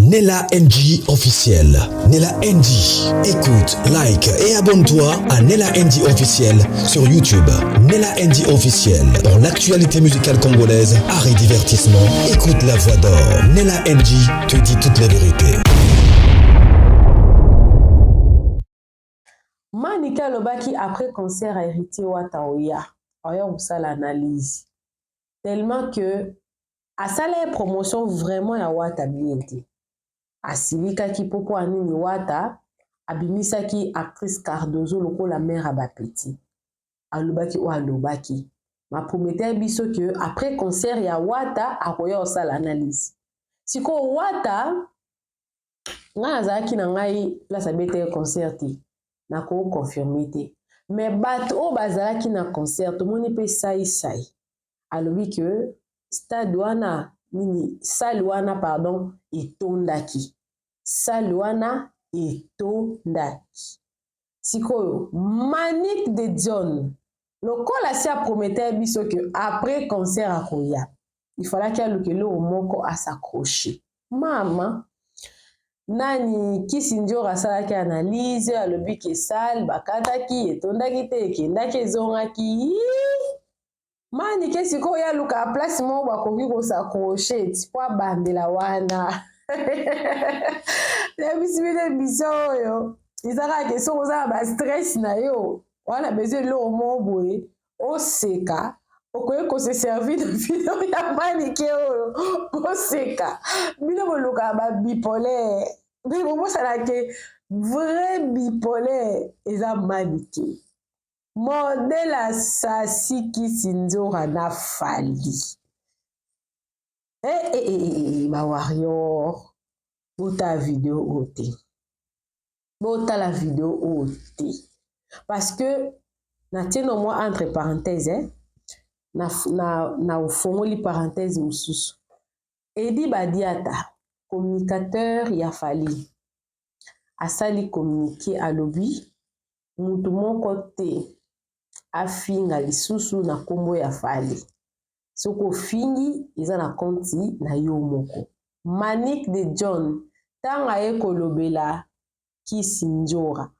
Nella NG officiel. Nella NG. Écoute, like et abonne-toi à Nella NG officiel sur YouTube. Nella NG officiel. Pour l'actualité musicale congolaise, art et divertissement, écoute la voix d'or. Nella NG te dit toutes les vérités. Manika Lobaki après concert a hérité Wataoya. Oya ça l'analyse. Tellement que à ça la promotion vraiment ya Wata bienti. Asilika ki popo anini Wata abimisa ki actrice Cardozo loko la mère abapeti. Alobaki ou alobaki. Ma promettait biso que après concert ya Wata akoya ça l'analyse. Siko Wata nga azaki na ngai place abete concert na ko confirmer te. Mais bat o bazalaki na concert to moni pe sai. Alobi que stade wana nini salle wana pardon etondaki. Salle wana etondaki. Sikoyo Manic de John lokola si a promettait biso que après concert akoya. Il fallait qu'il y ait le moko à s'accrocher. Maman nani Kisindiora salaki analyse alobi ke sal bakataki etondaki te ekendaki ezongaki mani ke sikoyo ya luka place mo bakoki kosaccroche po abandela wana lebisi bino biso oyo ezaka ke soko oza na bastress na yo wana besoin eloko mo boye oseka okoki kose servir de video ya manike oyo oseka bino boluka babipolaire mais bon ça là que vrai bipolaire eza manike modèle asasi Kisindiora na fali ba warrior bota vidéo ote bota la vidéo ote parce que na tieno moi entre parenthèses na ufongoli parenthèse mususu Edi Badiata communicateur ya fali asali communiquer à lobby mutu moko te afinga lisusu na kombo ya fali soko fingi eza na konti na yo moko Manic de John tanga ye kolobela Kisindiora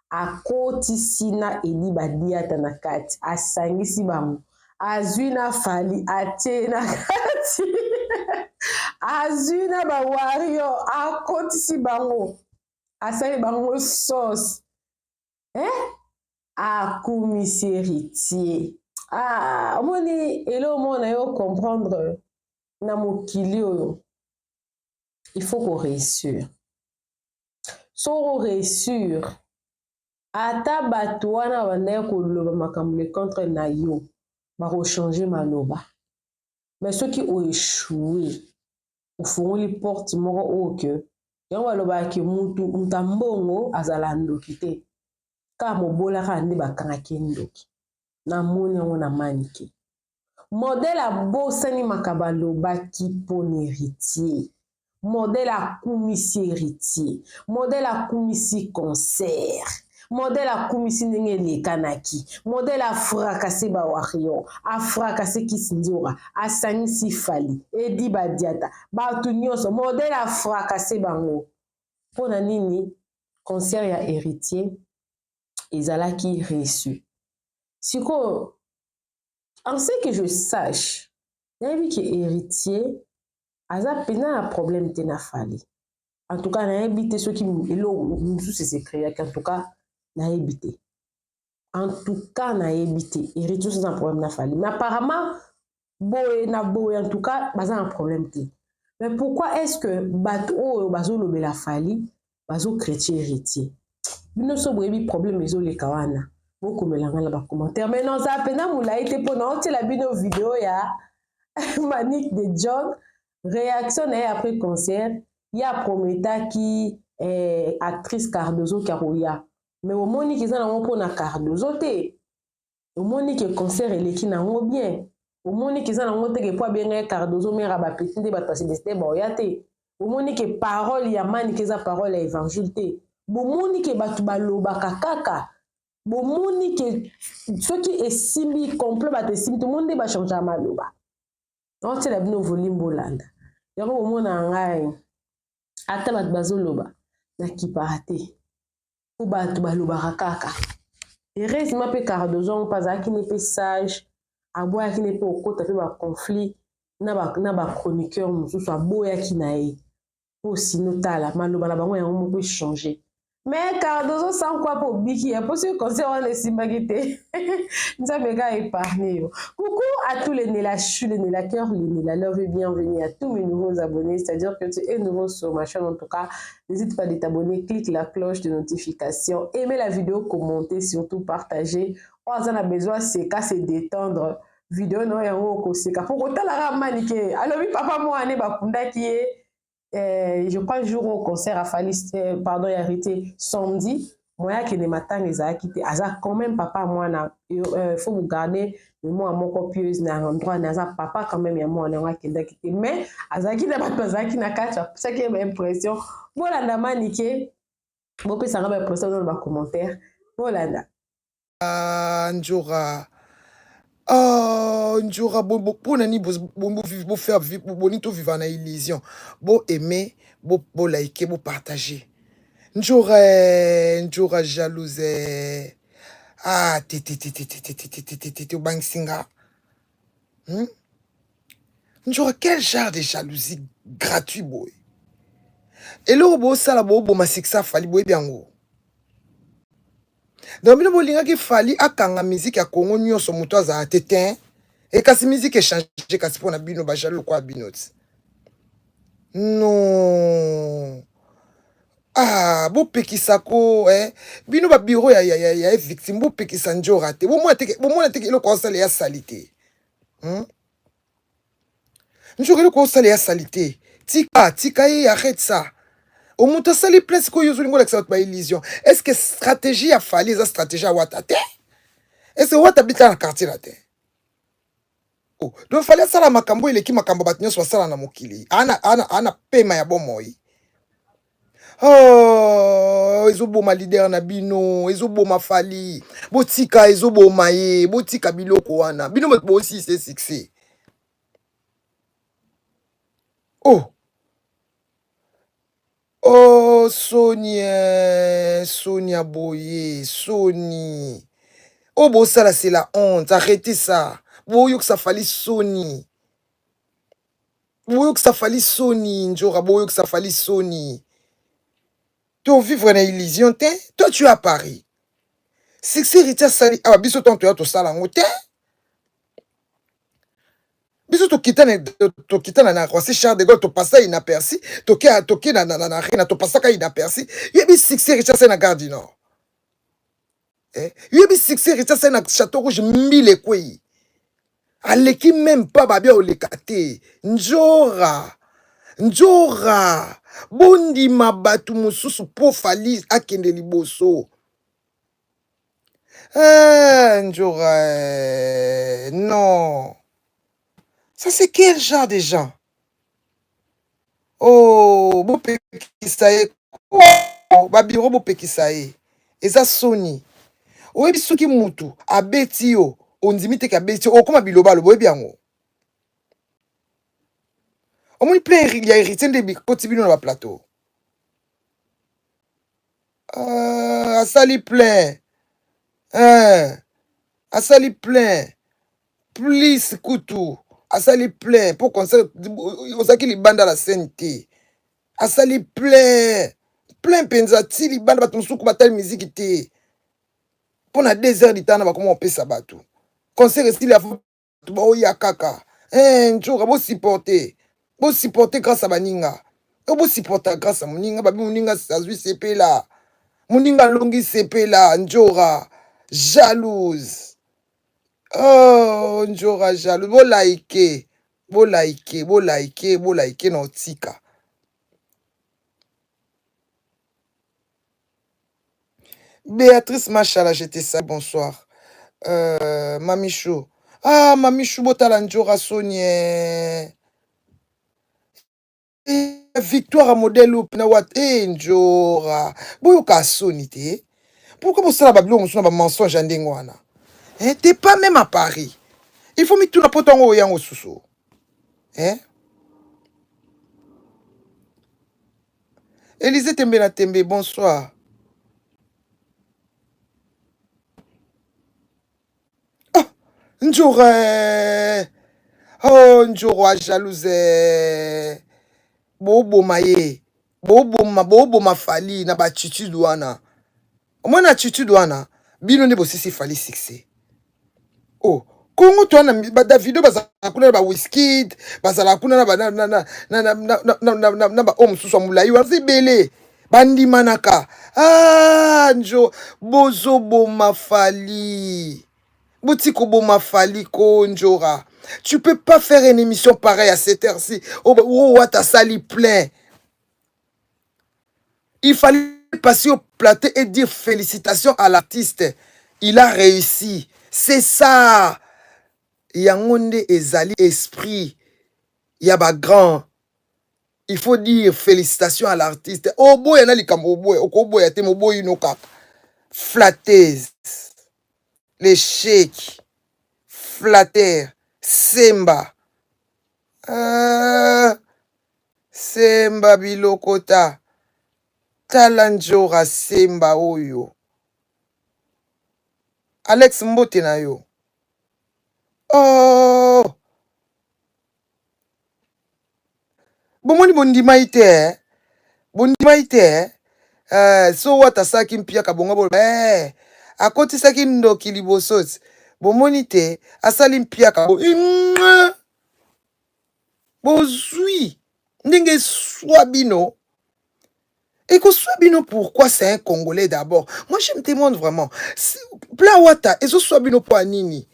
akoti sina Edi Badiata na kati asangisi bango azwi na fali atie na kati azuna ba wario akotisi bango asali bango sauce akumisi héritier omoni elo mona yo comprendre na mokili oyo il faut qu'on réussir so réussir ata bato wana bandaki koloba makambo le contre na yo bakochanger maloba mais soki oéchoué ufunguli porte moko oke yango balobaki mutu mbongo azala ndoki te ka mobolaka nde bakangaki ndoki na moni yango na manike modèle abosani makaba alobaki mpona héritier modèle akumisi héritier modèle akumisi concert modèle akumisi ndenge elekanaki modèle afrakase ba warrior afrakase Kisindiora asangisi fali Edi Badiata bato nyonso modèle afrakase bango mpona nini concert ya héritier ezalaki reçu sikoyo en ce que je sache nayebi ke héritier aza pena na problème te na fali en tout cas nayebi te soki eloko mosusu esekreaki en tout cas nayebi te en tout cas nayebi te héritier oso aza na problème na fali mais apparemment boye na boye en tout cas baza na problème te mais pourquoi est-ce que bato oyo bazolobela fali bazokretie héritier bino so boyebi problème ezoleka wana bokomelanga na bacommentaire mais non za pena molai te mpona otiela bino video ya Manic de John réaction na ye après concert ya prometaki actrice Cardozo karoya mais omoni ke eza nango mpona Cardozo te omoni ke concert eleki nango bien omoni ke eza nango te ke po abengaki Cardozo mère abapeti nde bato basidesite baoya te omoni ke parole ya Manic eza parole ya évangile te bomoni ke bato balobaka kaka bomoni ke soki esimbi complot bato esimbi tomoni nde bachangeaka maloba otiela bino volume bolanda yango bomona ngai ata bato bazoloba nakipaka te po bato balobaka kaka heureusement mpe Cardozo mpe azalaki ne mpe sage aboyaki ne mpe okota mpe baconflit na bachroniqueur mosusu aboyaki na ye mpo sino tala maloba na bango yango moko echange mais Cardozo sans quoi mpo obiki ya mpo soki conseil wana esimbaki te nzambe ka épargne yo. Coucou à tous les Nélachu, les Nélaqueurs, les Nélalove et bienvenue à tous mes nouveaux abonnés, c'est-à-dire que tu es nouveau sur ma chaîne en tout cas, n'hésite pas de t'abonner, clique la cloche de notification, aimez la vidéo, commentez, surtout partagez. On a besoin c'est qu'à se détendre. Vidéo non yango koseka pour kotala manike. Alors oui papa moi ane bakunda qui est je crois le jour au concert à Falis pardon arrêté samedi moi qui ne matin les a quitté aza quand même papa moi na faut vous garder moi mon copieuse na endroit na za papa quand même ya moi na kenda quitté mais azaki na bato qui na kacha ça qui est impression voilà na manike beaucoup ça va impression dans le commentaire voilà Njora Njora bo nani bo faire bonito vivre na illusion bo aimer bo liker bo partager Njora jalouse te bangsinga Njora quel genre de jalousie gratuit boy et là bo sala bo ma siksa fali boy biango donc bino bolingaki fali akanga musique ya Congo nyonso moto azala te et kasi musique échange kasi mpona bino bajalo kwa bino ti non bopekisa ko bino babiro ya victime bopekisa Njora te bomona teke eloko osala ya sali te Njora eloko osala ya sali te tika ye arrête ça au moto sali place ko yozuli ngola kisa ba illusion est-ce que stratégie a fallu eza stratégie à wata te est-ce que wata bita na quartier la te donc fallait sala makambo eleki makambo bat nyonso basala na mokili ana pema ya bomoi ezoboma leader na bino ezoboma fali botika ezoboma ye botika biloko wana bino bo aussi c'est succès Sonia Boye, Sony. Ça c'est la honte. Arrêtez ça. Boyo que ça fallait Sony. Boyo que ça fallait Sony. Njora boyo que ça fallait Sony. Tu vivre une illusion, toi tu es à Paris. C'est que c'est Rita Sali. Biso ton tu as tout ça là, biso to kitana na Roissy Charles de Gaulle to passa inaperçu toke na reina to passa ka inaperçu yebi succès Richard na Gare du Nord yebi succès Richard na Château Rouge 1000 kwei aleki même pas babia olekate Njora bondi mabatu mususu po fali akende liboso Njora non. Ça, c'est quel genre de gens? Bo pekisaye. Babiro bo pekisaye. Eza Sony. Oyebi soki mutu abeti yo, ondimite ka beti yo, koma biloba lo boyebi yango. Omoni plein ya héritier de bikoti bino na ba plateau. Asali plein. Asali plein. Please kutu. Asali plein pour concert osaki libanda la scène asali plein penza ti libanda bato musuku batali musique te pour na 2 heures du temps na bakoma opesa bato concert style ya ba oya kaka Njora bo supporter grâce à baninga bo supporter grâce à moninga babi moninga azwi sepela moninga longi sepela Njora jalouse. Njora jaloux, bo like na tika. Béatrice Machala, j'étais ça, bonsoir. Mamichou. Mamichou, botala Njora Sonia. Victoire à modèle ou na wat Njora. Boyoka Soni te. Pourquoi vous savez bablo on ba mensonge ndengwana? T'es pas même à Paris. Il faut mettre tout n'importe où au sous. Élisée Tembe na Tembe, bonsoir. Oh, Njore. Oh, Njoro jalouse. Bobo maye. Bobo mafali na ba attitude wana. Moi na attitude wana, bino ne bosisi fali succès. Oh, Congo toi na Davido bazala kuna ba Wizkid, bazala kuna na ba na ba homme sous mulai wa zibele. Bandi manaka. Ah, njo bozo bo mafali. Botiko bo mafali ko njora. Tu peux pas faire une émission pareille à cette heure-ci. Oh, ta sali plein. Il fallait passer au plateau et dire félicitations à l'artiste. Il a réussi. C'est ça. Yangonde ezali esprit. Yaba grand. Il faut dire félicitations à l'artiste. Oh boy, yana likambo boy. Oko boy ate mo boy inoka. Flatteuse. Les sheiks. Flatter. Semba. Semba bilokota. Talanjora Semba oyo. Alex Mbote na yo. Oh. Bomoni bondima ite. Bondima ite. So wata saki mpia kabonga bo. Akoti saki ndo kilibosot. Bomoni te. Asali mpia kabo. Bozui. Ndenge swabino. Et que soit bino pourquoi c'est un Congolais d'abord. Moi je me demande vraiment. Plein wata. Et ce soit bino pour nini.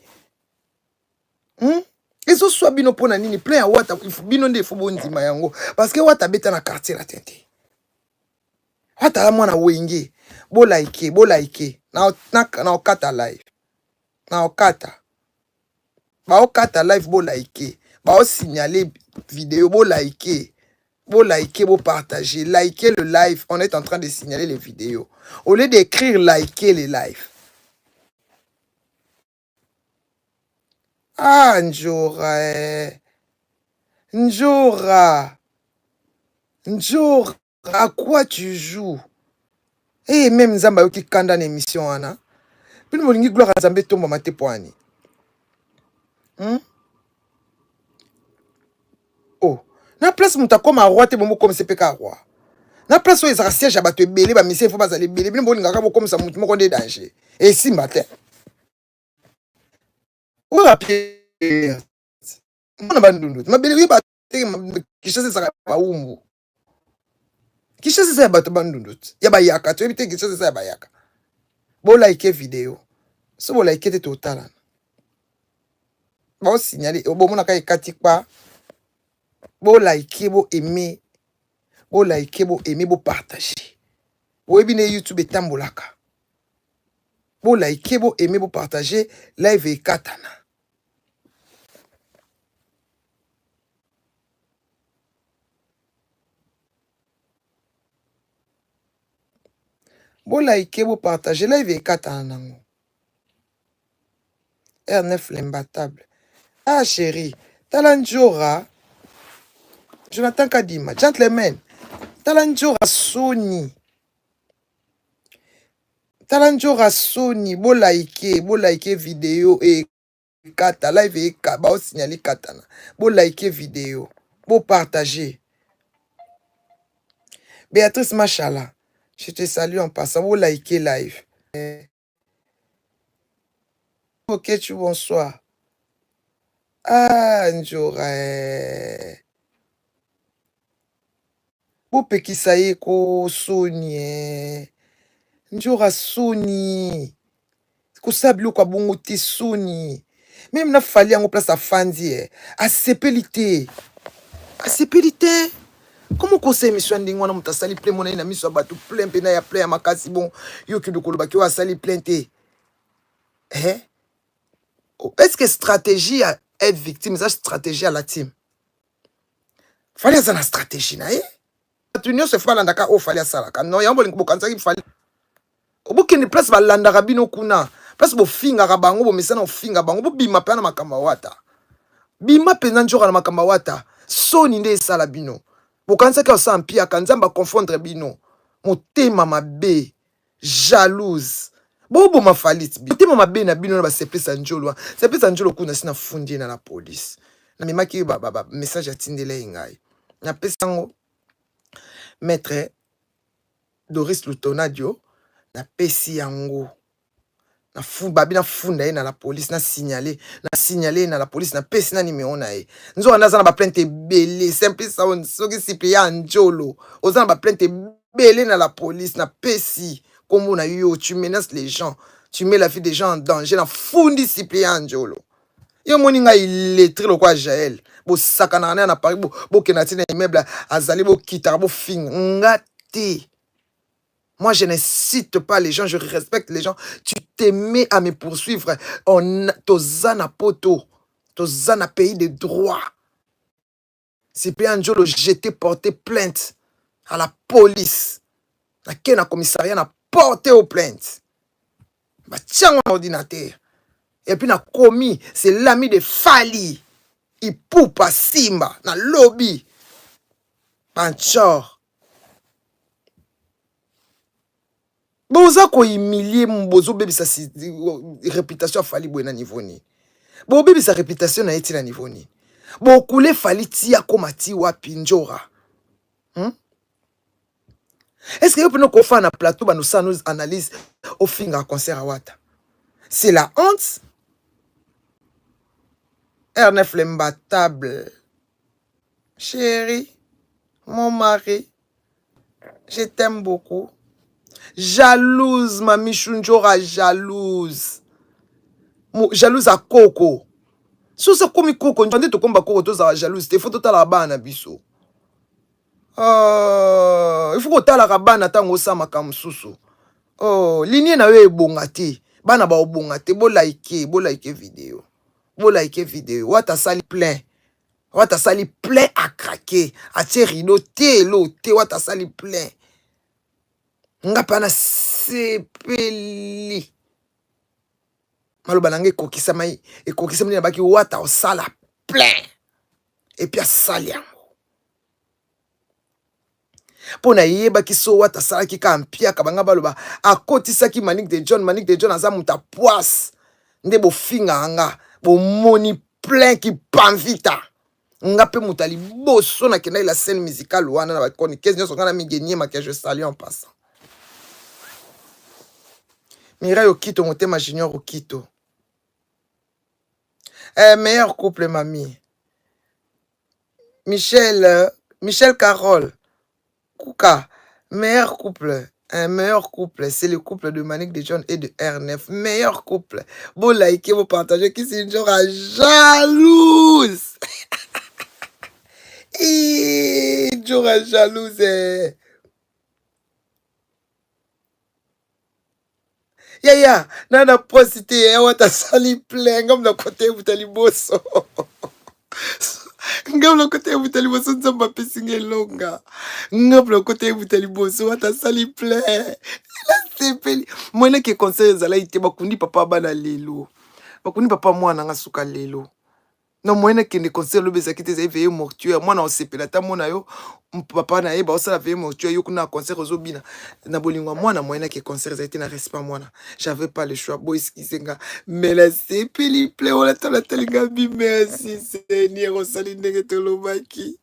Et ce soit bino pour nini. Plein wata. Il faut bino de fobo ndima yango. Parce que wata beta na quartier la tente. Wata la mwana wenge. Bo like. Na okata live. Na okata. Ba okata live bo like. Ba o signaler vidéo bo like. Vous likez, vous partagez. Likez le live. On est en train de signaler les vidéos. Au lieu d'écrire likez les lives. Ah, Njora. Njora. Njora. À quoi tu joues? Eh, même Zamba qui kanda une émission, Anna. Puis nous voulons gloire à Zambé tombe mate poani. Oh. Na place muta comme un roi te bomo comme c'est peka roi. Na place où ils ont siège à battre belé ba mission faut pas aller belé bien bon ngaka comme ça mutu moko de danger. Et si matin. Ou rapide. On a bandundu. Ma belé ba kisha ça ba umbu. Kisha ça ba bandundu. Ya ba yaka tu ebite kisha ça ba yaka. Bo like vidéo. So bo like te total. Ba signaler bo mona ka ekati pa. Bo like, bo aimer, bo like, bo aimer, bo partager. Bo ebine YouTube etambolaka. Bo like, bo aimer, bo partager, live e katana. Bo like, bo partager, live e katana nango. R9 l'imbattable. Ah chérie, Talanjora. Jonathan Kadima, gentleman. Talanjora Sony. Talanjora Sony, bo like vidéo et kata live et ba signaler katana. Bo like vidéo, bo partager. Béatrice Machala, je te salue en passant, bo like live. Ok, tu bonsoir. Ah, Njora. Bo pekisa ye ko Sony. Njora Sony. Ko sabilo kwa bongo te Sony. Même na fali yango place a fandi a sepelité. A sepelité. Comment qu'on sait mission ndingo na muta sali plein mona ina miso batu plein pena ya plein makasi bon yo kido koloba ki wa sali plein te. Est-ce que stratégie à être victime, c'est stratégie à la team? Fallait ça la stratégie na Tunio se fala ndaka o fallait ça la. Non yambo lingo kanza ki fallait. Obuki ni place ba landa rabino kuna. Place bo finga rabango bo mesana finga bango bo bima pe na makamba wata. Bima pe na njora na makamba wata. Soni nde sala bino. bokanisaki osa mpiaka nzambe confondre bino motema mabe jalouse boboma faliti motema mabe na bino na basepesa njolo sepesa njolo kuna sina fundi na la police na memaki message atindele ngai na pesango maître Doris Lutonadio na pesi yango na babi na funda ye na la police na signaler na la police na pesi na numéro na ye nzo anaza na ba plainte belé simple ça on soki Cyprien Njolo ozana ba plainte belé na la police na pesi comme na yo tu menaces les gens tu mets la vie des gens en danger na fundi Cyprien Njolo yo moninga illettré lo kwa Jaël bo sakana na Paris bo kenatina immeuble azali bo kitara bo fing ngati. Moi, je n'incite pas les gens, je respecte les gens. Tu t'aimais à me poursuivre. Tozana poto, tozana pays de droit. Cyprien Njolo, j'étais porté plainte à la police. Na kena commissariat na porté aux plaintes. Bah tiens mon ordinateur. Et puis na commis, c'est l'ami de Fali. Il poupa Simba na lobby. Panchor. Boza ko humilier mbozo bébé sa réputation Fali boena niveau ni. Bo bébé sa réputation na eti na niveau ni. Bo koule Fali tia komati wapi Njora. Est-ce que vous pouvez nous faire un plateau ba nous ça nous analyse au finga concert à Wata? C'est la honte. Ernest l'imbattable. Chérie, mon mari, je t'aime beaucoup. Jalouse, Mami Njora, jalouse. Jalouse à Coco. Si ça comme Coco, tu as combat Coco, tu as jalouse. Il faut que tu aies la banane, biso. Il faut que tu aies la banane, tango sama kamsusu. Oh, ligne na we bongati. Bana ba bongati, bo like vidéo. Bo like vidéo. Wata sali plein. Wata sali plein à craquer. À tirer te, wata sali plein. Nga pana sepeli maloba nange kokisa mai e kokisa mni na baki wata osala plein et puis asali yango pona yeba kiso wata sala ki ka mpia ka banga baloba akotisa ki Manick de John aza muta poisse nde bo finga anga bo moni plein ki panvita nga pe mutali boso na kenda la scène musicale wana na ba koni 15 nyoso ngana mi gagner ma que je salue en passant. Mireille Okito, Motema Junior Okito. Meilleur couple, mamie. Michel Carole. Kouka. Meilleur couple. Un meilleur couple. C'est le couple de Manick de John et de R9. Meilleur couple. Vous likez, vous partagez. Qui c'est une genre jalouse. Une genre jalouse. Yaya, nana prosité, wata sali plein, ngam na côté butali boso. Ngam na côté butali boso nzamba pesinge longa. Ngam na côté butali boso wata sali plein. La sepeli. Mwena ke conseil zala ite bakundi papa bana lelo. Bakundi papa mwana nga suka lelo. Non mwena ke ne conseil lo bezaki te veille mortuaire. Mwana osepela ta mona yo papa na yeba osala veille mortuaire yo kuna concert ozobina. Na bolingwa mwana mwena ke concert za ite na respect mwana. J'avais pas le choix. Bo eskizenga. Mais la sepeli ple wala tala telinga bi merci Seigneur osali ndenge tolobaki.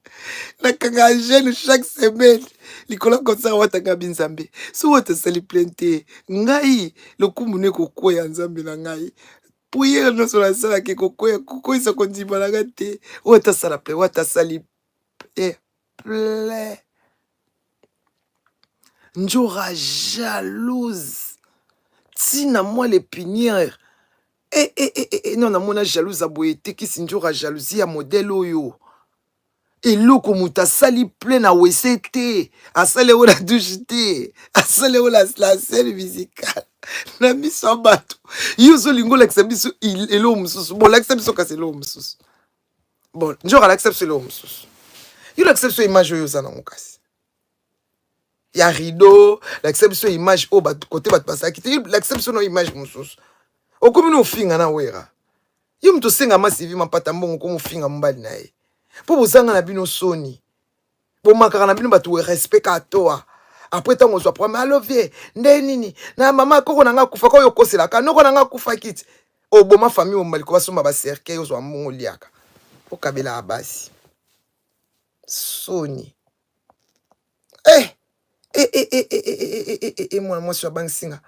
Na kanga jeune chaque semaine. Likola concert watanga binzambe. So wata sali plente. Ngai lokumu ne kokwe ya nzambe na ngai. Prière non sur la salle qui koko isa kondima la gâté. Wata sala ple wata sali ple. Njora jalouse. Tina moi les pinières. Non na mona jalouse a boyete qui sinjora jalousie à modèle oyo. Et loko muta sali plein na wesete. A sali o la douche te. A sali o la scène musicale. Na miso bato. Yuzo lingo l'accepte elo mususu. Bon l'accepte so kase elo mususu. Bon, njora l'accepte elo mususu. Yo l'accepte so image yo za na mukasi. Ya rideau, l'accepte so image o bat côté bat passa kiti. L'accepte so no image mususu. Okomi no finga na wera. Yo mto senga masivi mapata mbongo ko mo finga mbali na ye. Po bozanga na bino soni. bomakaka na bino bato respect ka toa après tant on soit premier allo vie nde nini na mama koko na nga kufa ko yokosela ka noko na nga kufa kiti o boma famille o maliko basomba ba cercueil ozwa mbongo liaka okabela abasi soni mwana mwasi wa bansinga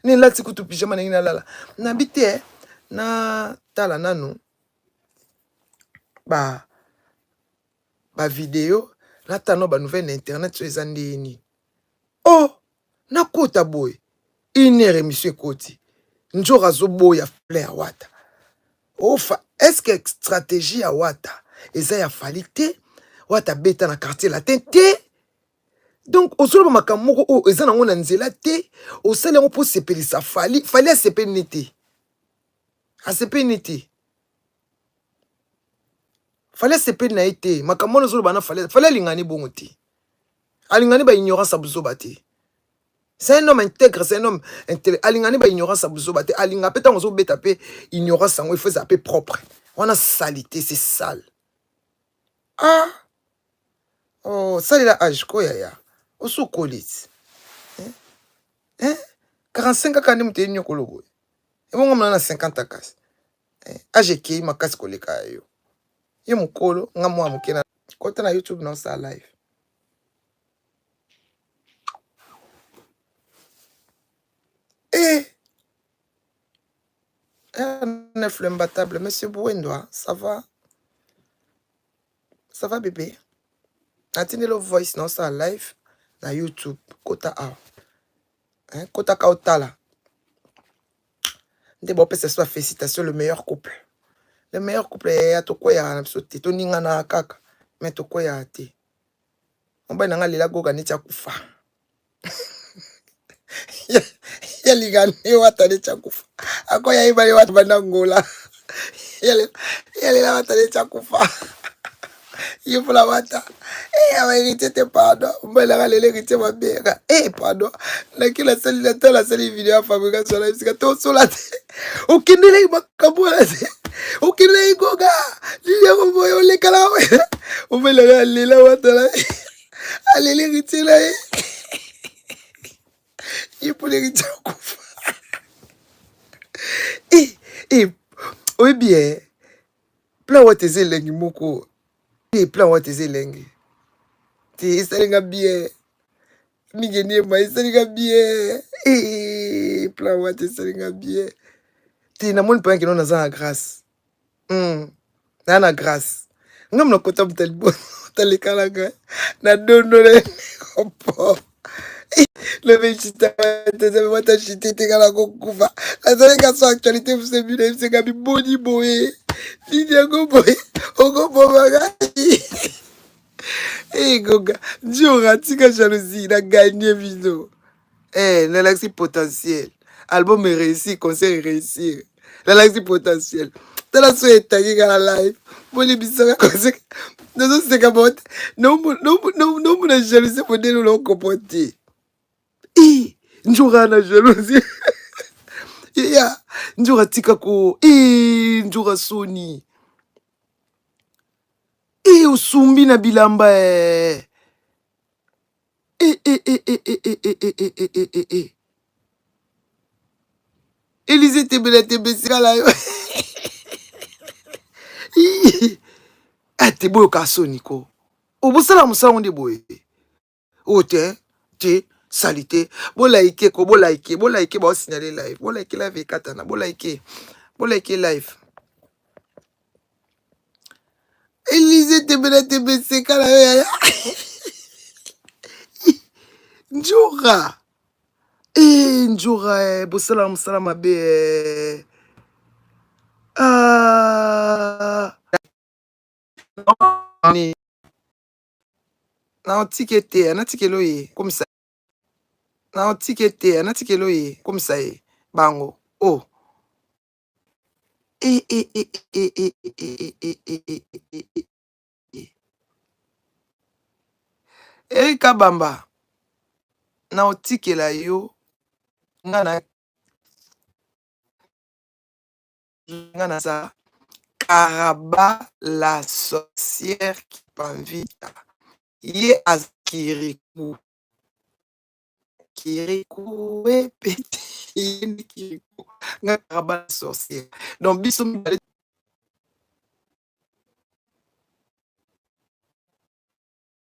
ni lati kutu pijama na ngina lala na bite na tala nanu ba video latano ba nouvelle na internet so eza ndeni oh nakota boy une heure émission ekoti njora azoboya plein ya wata ofa est-ce que stratégie ya wata eza ya fali te wata beta na quartier latin te donc osoloba makambo moko oyo eza nango na nzela te osali yango mpo sepelisa fali asepeli ni te asepeli ni te fali asepeli na ye te makambo wana ozoloba na fali alingani bongo te alingani ba ignorance abuzoba te c'est un homme intègre, c'est un homme intègre. Alingani ba ignorance abuzoba te alinga pe tango zo beta pe ignorance sango il faut ça pe propre. On a salité, c'est sale. Ah. Oh, ça il a âge quoi ya. Oso kolit. Hein? 45 ans kandi mute nyokolo boy. E bongo mna na 50 kas. Âge ki makasi koleka yo. Ye mukolo nga mwa mukena. Kota na YouTube na sa live. Un œuf imbattable, monsieur Bouendoa, ça va? Ça va bébé? Attendez le voice non ça live na YouTube, Kota A. Hein, Kota Kaotala. Ndebo pe ce soit félicitations le meilleur couple. Le meilleur couple est to quoi ya sauté to ninga na kaka, mais to quoi ya té. On ba nanga lela goga ni kufa. Ya ligane wata ni kufa. Akoya ibali watu banangola. Yale la wata ni kufa. Il faut la wata. La vérité te pardon. Mais la vérité ma bien. Pardon. La qui la seule vidéo à fabriquer sur la musique. Tout sur la tête. Aucune de makabola. Aucune de goga. Lilia boyo le kala. On met la wata là. Allez les retirer là. Il faut les retirer. Oui bien. Plein wa tes elengi moko. Plein wa tes elengi. Te selinga bien. Migeni ma selinga bien. Plein wa tes selinga bien. Te na mon pas que non na grâce. Na grâce. Ngam na kota mtali bon. Tali kala ga. Na dono le. Opo. Le végétal, tu as chité, tu as kufa. La seule question actualité, vous savez, c'est Gabi Boni Boé. Lidiago Boé. Ogo Bobagai. Goga. Dieu, Ratika jalousie, il a gagné vidéo. L'alaxie potentiel. Album est réussi, concert est réussi. L'alaxie potentiel. T'as la souhaité taguer à la live. Bon, les bisous, concert. Nous sommes capotes. Non, mon jalousie pour nous l'ont comporté. Njura na jalousie. Njura tika ko. Njura soni. Usumbi na bilamba. Elise tebele tebesika la yo. Te boyo ka soni ko. Obusala musala onde boye. Ote. Te. Salité, bo like ba signaler live, bo like live katana, bo like live. Elise tebe kala ya. Njura. Njura, bo salama be. Na tikete, na tikelo ye, comme ça. Na tikete, na tikelo ye, comme ça ye. Bango. Oh. Erika Bamba. Na otikela yo. Ngana sa. Karaba la sorcière qui t'invite. Ye az Kirikou. Kirikou epete. Ye ni Kirikou. Nga karaba sorcière. Donc biso mibale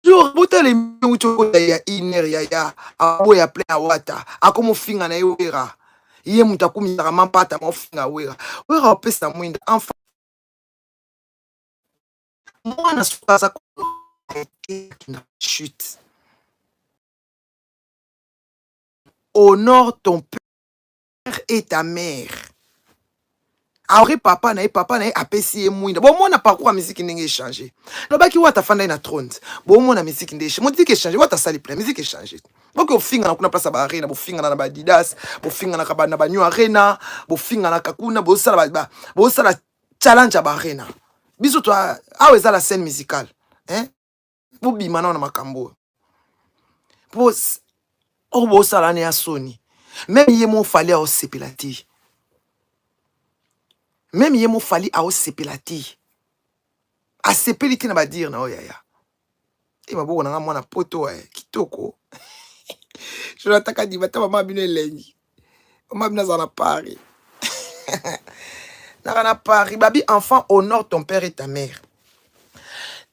jour botele mucho ya iner ya abo ya plein ya wata. Akomo finga na wera. Ye mutakumi ya mampata mo finga wera. Wera opesa mwinda. Enfin mwana sukaza na chute. Honore ton père et ta mère. Aure papa na apesi ye mwinda. Bon mona parcours musique ndenge changer. Lobaki wata fanda na trône. Bon mona musique ndenge. Mo dit que changer wata sali plein musique changer. Donc au finga na kuna place ba arena, bo finga na ba Adidas, bo finga na kabana ba New Arena, bo finga na kakuna, bo sala bo sala challenge ba arena. Biso to aweza la scène musicale. Hein? Bo bimana na makambo. Bo bo sala ne ya Sony. Même ye mon fallait au sepelati. Même ye mo fali a sepelati. A sepeliti na ba dire na oyaya. E maboko na mwana poto kitoko. Je l'ataka di bata mama bino elengi. Mama bino za na Paris. Na Paris babi enfant honore ton père et ta mère.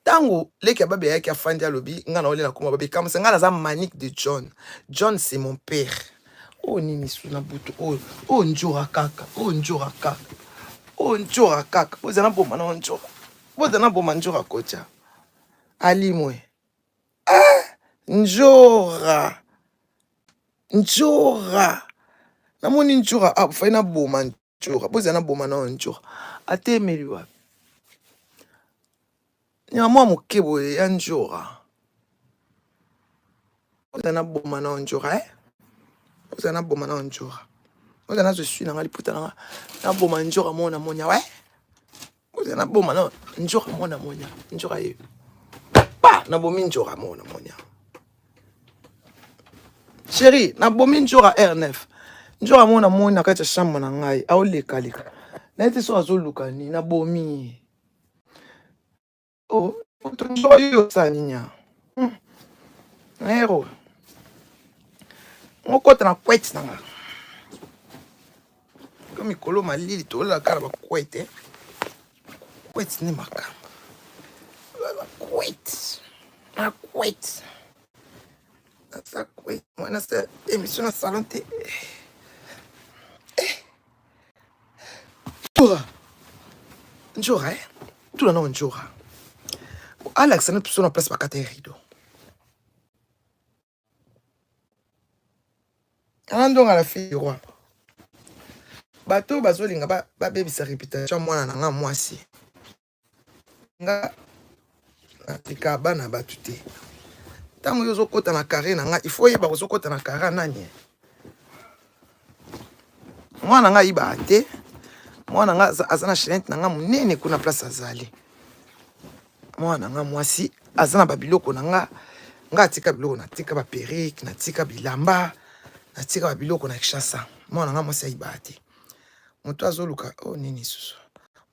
Tango leki babi ya ki afandi alobi nga na ole na kuma babi comme ça nga na za manique de John. John c'est mon père. Oh nini suna butu oh njora kaka. Oh njora kaka. Oh njora kaka. Boza na boma na njora. Boza na boma njora kocha. Alimwe. Njora. Njora. Namoni njora. Ah, faina boma njora. Boza na boma na njora. Atemeli wapi. Nya mwa mukebo ya njora. Boza na boma na njora, Boza na boma na njora. Boza na je suis na ngali puta na boma njora mona monya, Boza na boma na njora mona monya. Njora ye. Pa, na bomi njora mona monya. Chérie, na bomi njora R9. Njora mona mona kati chambre na ngai, aoleka leka. Na ete so azoluka ni na bomi. Oh, to njora yo saninya. Ero. Ngokota na kwet na nga. Comme ikolo malili to la kala ba kwet. Kwet ni makamba. Kwet. Na kwet. Ça quoi moi c'est émission na salon te njora tout là non njora Alex na plus na place ba kata rideau andonga la fille roi bato bazolinga ba bebisa réputation mwana na nga mwasi nga atika bana batute tango yozo kota na carré na nga il faut yeba yozo kota na carré nani mwana nga iba te mwana nga azana chenette na nga munene kuna place azali mwana nga mwasi azana babiloko na nga atika biloko na tika ba perruque na tika bilamba na tika ba biloko na kishasa mwana nga mwasi iba te muto azoluka oh nini susu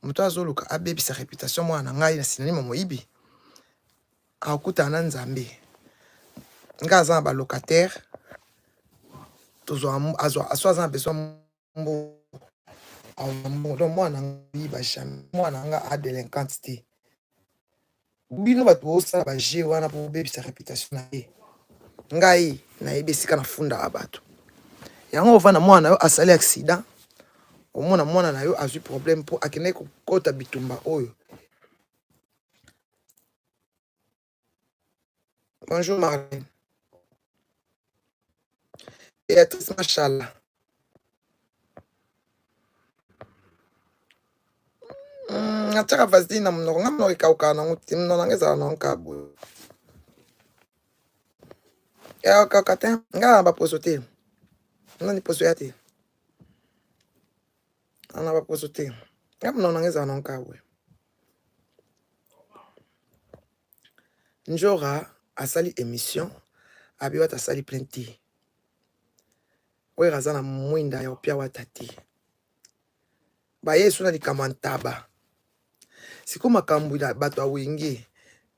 muto azoluka abebisa réputation mwana nga na sinanimo moyibi akuta na nzambe nga azana ba locataire tozo azwa besoin mbo donc mwana nga jamais mwana nga a délinquante te bino bato bosala baje wana po bebisa réputation na ye ngai nayebi esika na funda abato yango ovanda mwana yo asali accident omona mwana na yo azwi problème po akende kokota bitumba oyo. Bonjour Marlène. Béatrice Machala. Ataka vaseline na mnoko nga mnoko ikauka na nguti mnoko ngeza na nkabu. Ya kakate nga ba posote. Nani poso yate. Ana ba posote. Nga mnoko ngeza na nkabu. Njora asali émission abiwata asali plenty. Oye razana mwinda ya opia watati. Ba yesu na likamantaba. Siku makambu da bato awingi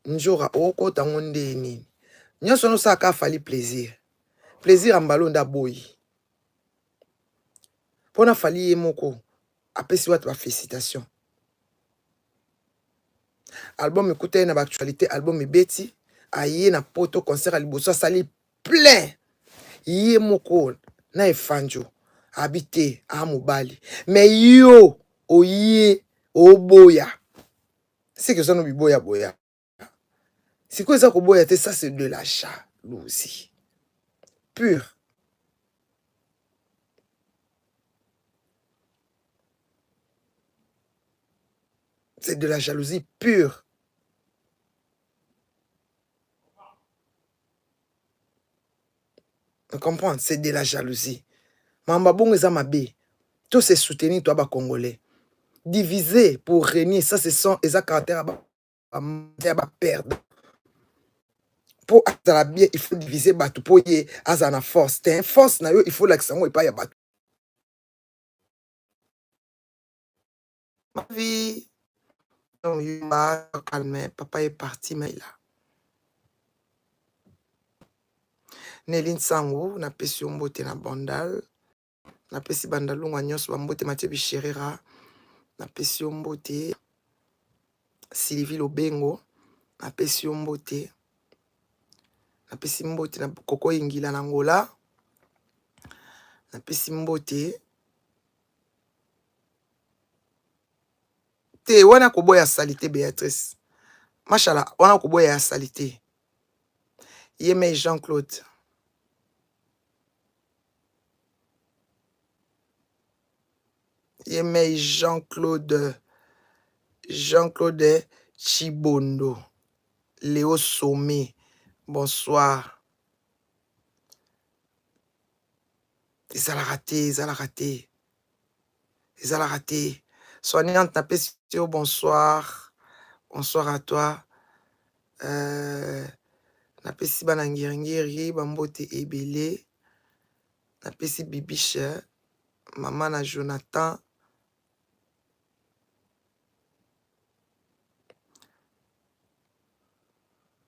njora okota ngonde nini nyonso no saka fali plaisir ambalonda boyi pona fali ye moko apesi watu ba félicitation album écouter na ba actualité album ebeti aye na poto concert aliboso sali plein ye moko na efanjo habité a mobali mais yo oye oboya c'est que ça no biboya boya c'est quoi ça koboya te ça c'est de la jalousie pure. C'est de la jalousie pure. On comprend, c'est de la jalousie. Mamba bon eza mabe. Tout se soutenir toi ba congolais. Diviser pour régner, ça c'est son eza caractère ba perdre. Pour la bien, il faut diviser batu pour y azana force. T'es force na yo, il faut l'accent et pas ya batu. Ma vie. Non, il m'a calmé. Papa est parti, mais là. Nelin Sango, na pesi mbote na bandal. Na pesi bandalunga nyonso mbote Mathieu Bicherera. Na pesi mbote Sylvie Lobengo. Na pesi mbote. Na pesi mbote na Koko Ingila na Angola. Na pesi mbote. Te wana koboya salite Béatrice. Machala, wana koboya salite. Yeme Jean-Claude. Yeme Jean-Claude. Jean-Claude Chibondo. Léo Sommet. Bonsoir. Ils allaient rater, ils allaient rater. Ils allaient rater. Soignante, tapez sur bonsoir. Bonsoir à toi. Napesi banangiri, bambote ebele. Napesi bibiche. Maman na Jonathan.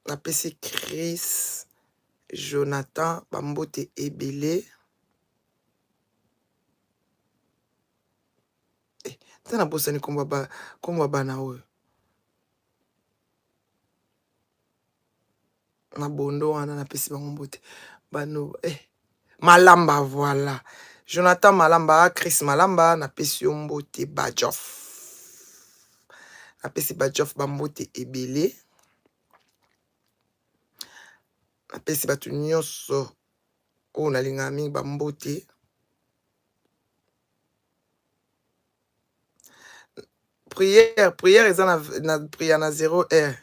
Napesi Chris. Jonathan, bambote ebele. Tana bosani komba bana oyo. Na bondo wana na pesi bango mbote bano Malamba voilà. Jonathan Malamba, Chris Malamba na pesi mbote Bajof. Na pesi Bajof bambote ebele. Na pesi batu nyonso o na linga mingi bambote. Prière eza na prière na 0R.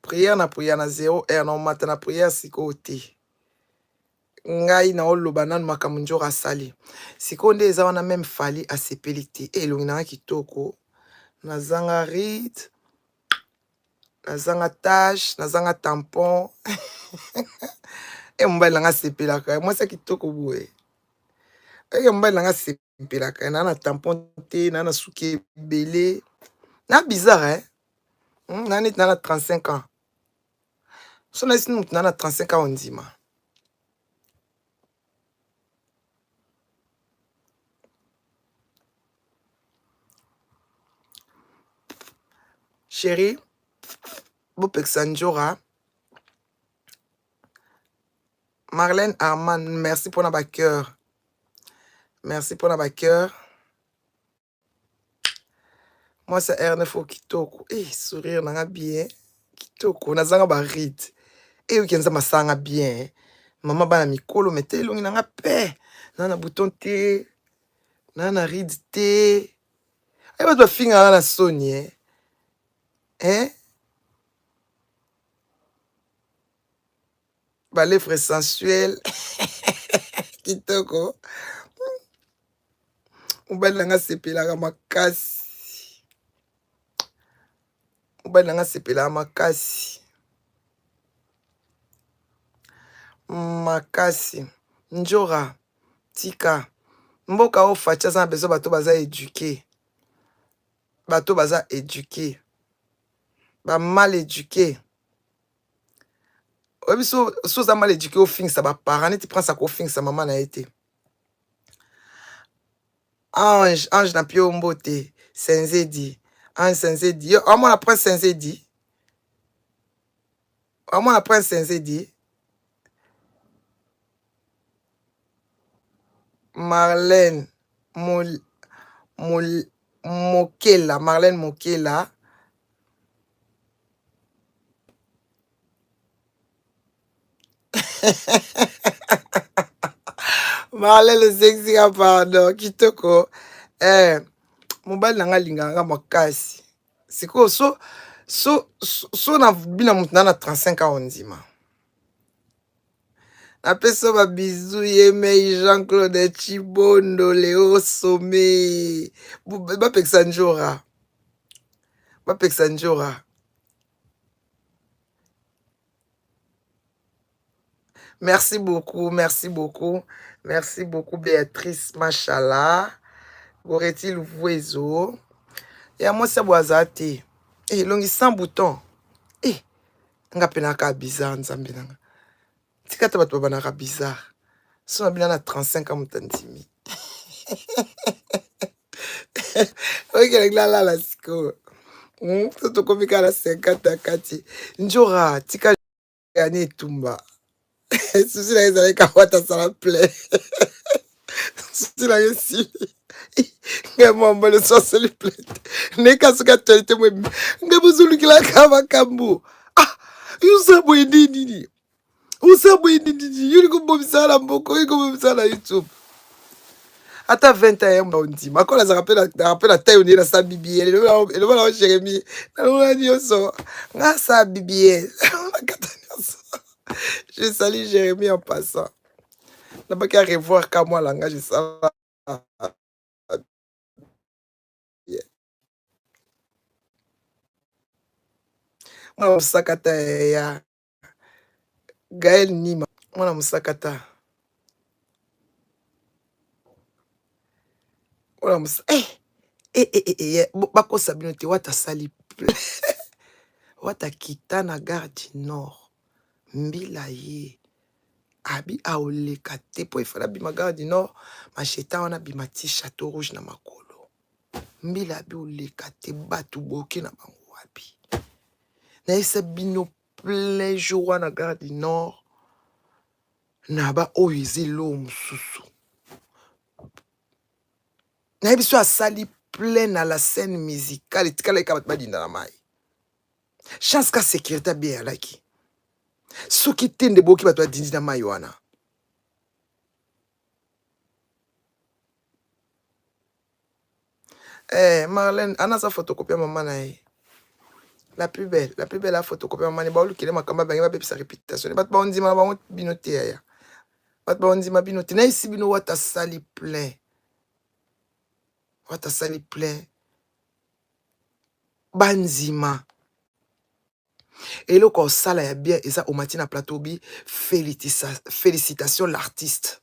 Prière na 0R na mata na prière siko te. Ngai na oloba nanu makambo nzora sali. Siko nde eza wana même fali asepeli te. Elongi na kitoko. Nazanga ride. Nazanga tache, nazanga tampon. Mbali nanga sepelaka. Moi ça kitoko boye. Mbali nanga sepelaka. Na tampon te, na suki belé. Na bizarre Nani na 35 ans. So na sinu na 35 ans ondima. Chérie, Bopexanjora. Marlène Arman, merci pour la cœur. Merci pour la cœur. Moi, c'est R9 Kitoko. Sourire, n'a bien. Kitoko, n'a zanga barit. Kenza masanga bien. Maman bana mikolo, mette longi n'a paix. Nana bouton té. Nana ride té. Va te finir la Sony. Balèvre sensuel. Kitoko. Mobali nanga sepelaka makasi. Mobali nanga sepelaka makasi. Makasi. Njora. Tika. Mboka o facha za beso bato baza éduqué. Bato baza éduqué. Bah mal éduqué. Oui, so mal éduqué au fin, ça va parents, tu prends ça qu'au fin, sa maman a été. Ange n'a plus un beauté. Senzedi. Ange Senzedi. Yo, on apprend Senzedi. On apprend Senzedi. Marlène Mokela. Marlène Mokela. Marlène le sexy, pardon. Kitoko. Mobile nanga linganga makasi. Siko so na bina mutu na 35 ans ondima. Apesa ba bisou yemei Jean-Claude Chibondo Léo Sommet. Ba peksa njora. Ba peksa njora. Merci beaucoup, merci beaucoup. Merci beaucoup Béatrice Machala. Goretil Vuezo. Et à moi ça boazate. Eh longi sans bouton. Eh nga penaka bizarre nzambe nanga. Tikata bato banaka bizarre. So na bina na 35 ans mutandimi. Ok, la siko. Toto komika la 50 kati. Njora, tika gane tumba. Susi la ezale kawata sala ple. Susi la yesi. Nga mwamba le soir se lui plaît. Neka suka actualité mwe. Nga buzulu kila kama kambu. Ah, yusabu idini. Usabu idini. Yuri kumbobisala mboko. Yuri kumbobisala YouTube. Ata 21 ans on dit. Ma kola za rappelle la taille on est la sa bibi. Elle est là Jérémie. Na yo so. Nga sa bibi. Je salue Jérémie en passant. N'a pas qu'à revoir qu'à moi langage je ça. Moi musakata ya Gaël Nima. Moi musakata. Moi musakata. Bako Sabino te wata sali. Wata kita na gare du Nord. Mbila ye. Abi aoleka te po ifala bima gare du Nord. Macheta wana bimati Château Rouge na makolo. Mbila abi oleka te batu boke na bango wapi. Na esa bino plein jour na gare du Nord. Na ba oize lo mususu. Na biso asali plein na la scène musicale. Tikala ikabat badinda na mai. Chance ka sécurité bien alaki. Soki tende boki bato adindi na mai wana. Marlène, ana sa photocopie maman na ye. La plus belle la photocopie maman ni ba olukile makamba bangi ba pepisa réputation. Bat ba ondima ba binote ya. Bat ba ondima binote na isi bino wata sali plein. Wata sali plein. Banzima. Et le corps sala ya bien et ça au matin à plateau bi félicitations l'artiste.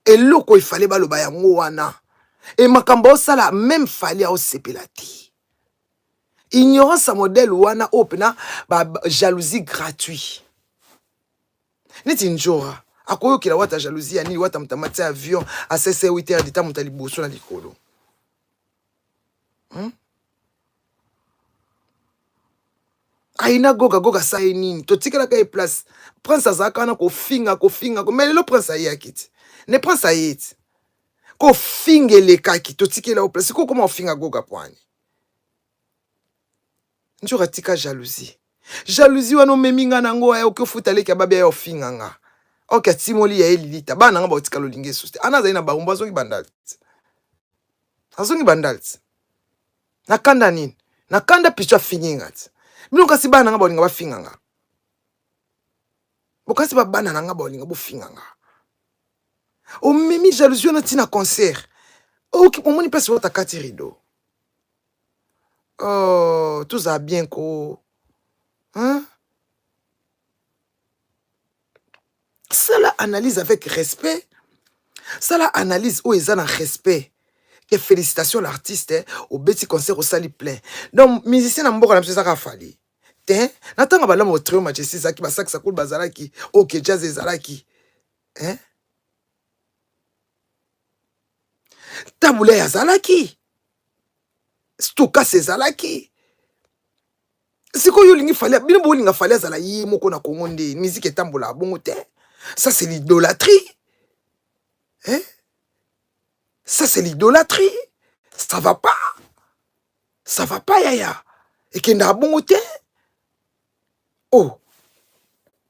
Et le il fallait ba lo ba yango wana. Et makambo sala même fallait au sepelati. Ignorance à modèle wana opena ba jalousie gratuit. Neti njora. Akoyo kila wata jalousie ani wata mtamati avion à 8h de temps mutali boso na likolo. Aina goga sa nini to tikala ka place prince azaka na ko finga mais le prince ayakiti ne prince ayeti ko fingele kaki to tikela au place ko comment finga goga poani njura tika jalousie wano meminga nango ya okofuta leki babia ya ofinga nga oka timoli ya elilita bana nga ba tika lolinge suste anaza ina baumba zongi bandalti nakanda nini nakanda picha finginga Mino kasi bana nga bolinga ba finganga. Bokasi ba bana nga bolinga bo finganga. O memi jalousie na tina concert. O ki pomoni pesi wota kati rideau. Oh, tout ça bien ko. Hein? Ça la analyse avec respect. Ça la analyse où ils ont un respect. Et félicitations l'artiste, au petit concert au sali plein. Donc, musicien n'a pas de ça fali. Hein? N'attends pas là mon trio majesté ça qui va ça coule bazaraki. Ok, jazz et zaraki. Hein? Taboulé ya zalaki. Stoka se zalaki. C'est quoi yolingi fallait bien beau linga fallait zala yi moko na kongonde musique etambola bongo te. Ça c'est l'idolâtrie. Hein? Ça c'est l'idolâtrie. Ça va pas. Ça va pas yaya. Et qu'il n'a bongo te. Oh.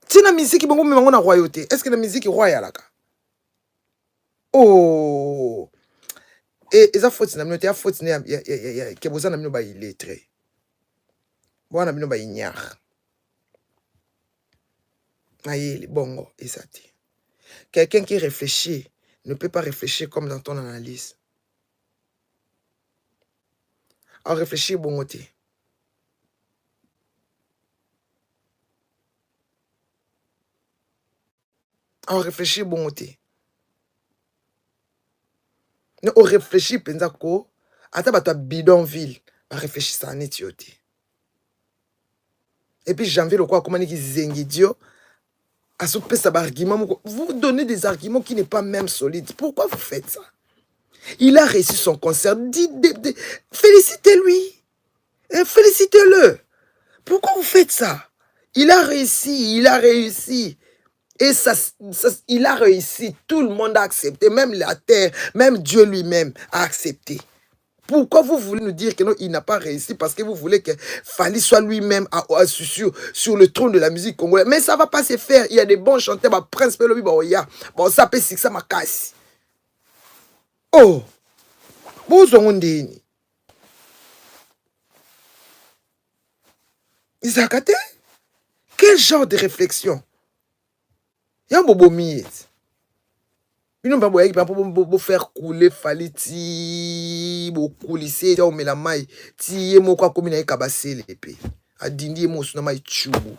Si la musique bongo mais na royauté. Est-ce que la musique est royale là? Oh. Et ça faut na minote ya faute na ya ke boza na mino ba illettré. Bon na mino ba ignare. Aïe, bongo, et ça dit. Quelqu'un qui réfléchit ne peut pas réfléchir comme dans ton analyse. Alors réfléchir bongo te. Alors réfléchir bongo te. Ne on réfléchit penza ko ata bato bidonville ba réfléchir ça net yote. Et puis janvier le quoi comment ni ki zengidio à ce argument, vous donnez des arguments qui n'est pas même solides. Pourquoi vous faites ça? Il a réussi son concert. Félicitez-lui. Félicitez-le. Pourquoi vous faites ça? Il a réussi, il a réussi. Et ça, il a réussi. Tout le monde a accepté. Même la terre, même Dieu lui-même a accepté. Pourquoi vous voulez nous dire que non, il n'a pas réussi parce que vous voulez que Fally soit lui-même sur le trône de la musique congolaise. Mais ça ne va pas se faire. Il y a des bons chanteurs, bah, Prince Pelobi, bah, bon, ça peut ça ma casse. Oh, Isakate, quel genre de réflexion? Il y a un bobo miet. Ils n'ont pas beau faire couler Fally ti bo coulisser ta omela mai ti mo kwa komina ekabasele pe adindi mo suna mai chubu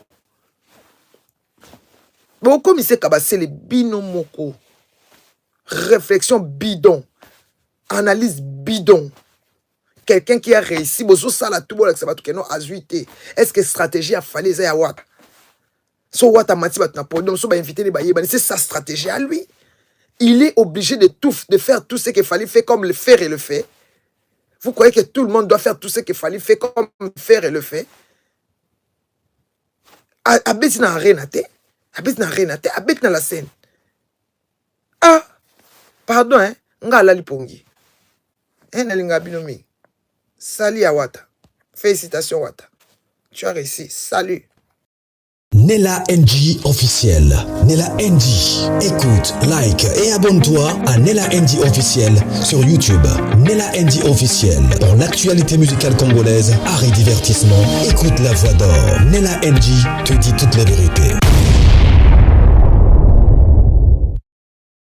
bo komise kabasele bino moko réflexion bidon analyse bidon quelqu'un qui a réussi bozo sala tout bon ça va tout que non azuité est-ce que stratégie a fallu ça ya wata so wata mati bat na podium so ba inviter les baye c'est sa stratégie à lui. Il est obligé de faire tout ce qu'il fallait faire comme le faire et le fait. Vous croyez que tout le monde doit faire tout ce qu'il fallait faire comme faire et le fait? Abeti na renate, abeti na la scène. Ah, pardon, hein, nga la lipongi. Hein, nalinga binomi. Salut à Wata. Félicitations Wata. Tu as réussi. Salut. Nella NG officiel. Nella NG. Écoute, like et abonne-toi à Nella NG officiel sur YouTube. Nella NG officiel. Pour l'actualité musicale congolaise, art et divertissement, écoute la voix d'or. Nella NG te dit toutes les vérités.